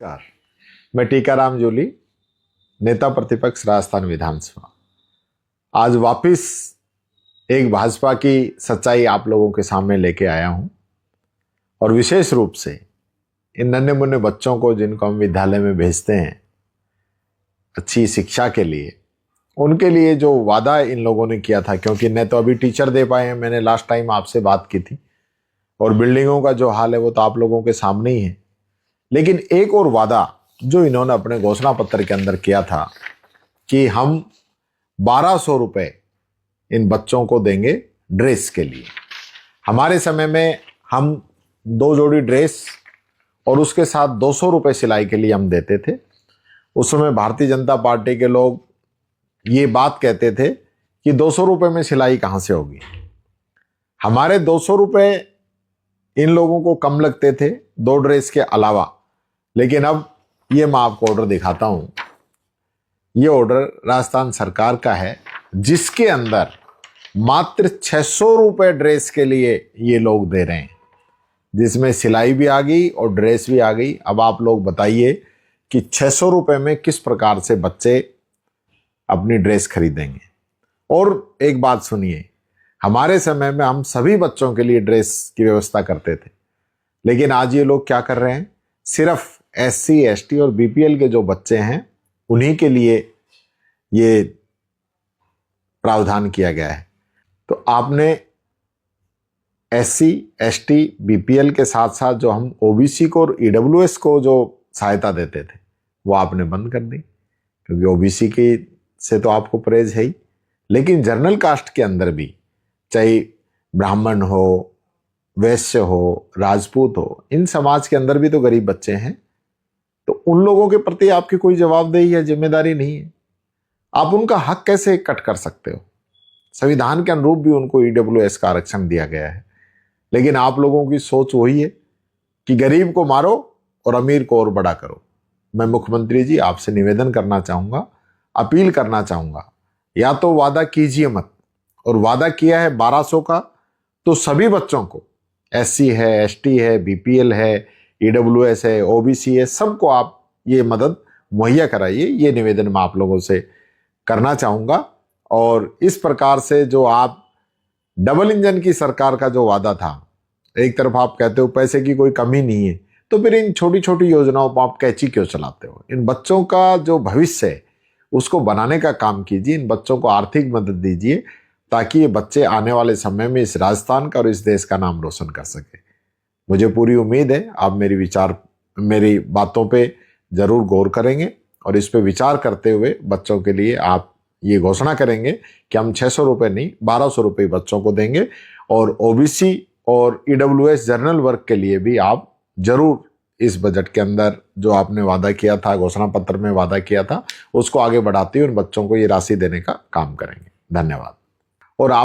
नमस्कार, मैं टीकाराम जूली, नेता प्रतिपक्ष राजस्थान विधानसभा। आज वापिस एक भाजपा की सच्चाई आप लोगों के सामने लेके आया हूं और विशेष रूप से इन नन्हे मुन्ने बच्चों को जिनको हम विद्यालय में भेजते हैं अच्छी शिक्षा के लिए, उनके लिए जो वादा इन लोगों ने किया था, क्योंकि न तो अभी टीचर दे पाए हैं, मैंने लास्ट टाइम आपसे बात की थी, और बिल्डिंगों का जो हाल है वो तो आप लोगों के सामने ही है। लेकिन एक और वादा जो इन्होंने अपने घोषणा पत्र के अंदर किया था कि हम 1200 रुपए इन बच्चों को देंगे ड्रेस के लिए। हमारे समय में हम 2 जोड़ी ड्रेस और उसके साथ 200 रुपए सिलाई के लिए हम देते थे। उस समय भारतीय जनता पार्टी के लोग ये बात कहते थे कि 200 रुपए में सिलाई कहाँ से होगी। हमारे 200 रुपए इन लोगों को कम लगते थे 2 ड्रेस के अलावा। लेकिन अब ये मैं आपको ऑर्डर दिखाता हूं। ये ऑर्डर राजस्थान सरकार का है, जिसके अंदर मात्र 600 रुपए ड्रेस के लिए ये लोग दे रहे हैं, जिसमें सिलाई भी आ गई और ड्रेस भी आ गई। अब आप लोग बताइए कि 600 रुपए में किस प्रकार से बच्चे अपनी ड्रेस खरीदेंगे। और एक बात सुनिए, हमारे समय में हम सभी बच्चों के लिए ड्रेस की व्यवस्था करते थे, लेकिन आज ये लोग क्या कर रहे हैं, सिर्फ SC, ST और BPL के जो बच्चे हैं उन्हीं के लिए ये प्रावधान किया गया है। तो आपने SC, ST, BPL के साथ साथ जो हम OBC को और EWS को जो सहायता देते थे वो आपने बंद कर दी, क्योंकि OBC की से तो आपको परहेज है ही। लेकिन जनरल कास्ट के अंदर भी, चाहे ब्राह्मण हो, वैश्य हो, राजपूत हो, इन समाज के अंदर भी तो गरीब बच्चे हैं। तो उन लोगों के प्रति आपकी कोई जवाबदेही या जिम्मेदारी नहीं है। आप उनका हक कैसे कट कर सकते हो? संविधान के अनुरूप भी उनको EWS का आरक्षण दिया गया है। लेकिन आप लोगों की सोच वही है कि गरीब को मारो और अमीर को और बड़ा करो। मैं मुख्यमंत्री जी आपसे निवेदन करना चाहूंगा, अपील करना चाहूंगा, या तो वादा कीजिए मत, और वादा किया है 1200 का तो सभी बच्चों को, SC है, ST है, BPL है, EWS है, OBC है, सबको आप ये मदद मुहैया कराइए। ये निवेदन मैं आप लोगों से करना चाहूँगा। और इस प्रकार से जो आप डबल इंजन की सरकार का जो वादा था, एक तरफ आप कहते हो पैसे की कोई कमी नहीं है, तो फिर इन छोटी छोटी योजनाओं पर आप कैंची क्यों चलाते हो? इन बच्चों का जो भविष्य है उसको बनाने का काम कीजिए, इन बच्चों को आर्थिक मदद दीजिए, ताकि ये बच्चे आने वाले समय में इस राजस्थान का और इस देश का नाम रोशन कर सके। मुझे पूरी उम्मीद है आप मेरी बातों पे जरूर गौर करेंगे और इस पे विचार करते हुए बच्चों के लिए आप ये घोषणा करेंगे कि हम 600 रुपये नहीं 1200 रुपये बच्चों को देंगे। और OBC और EWS जनरल वर्ग के लिए भी आप जरूर इस बजट के अंदर जो आपने वादा किया था, घोषणा पत्र में वादा किया था, उसको आगे बढ़ाते हुए उन बच्चों को ये राशि देने का काम करेंगे। धन्यवाद। और आप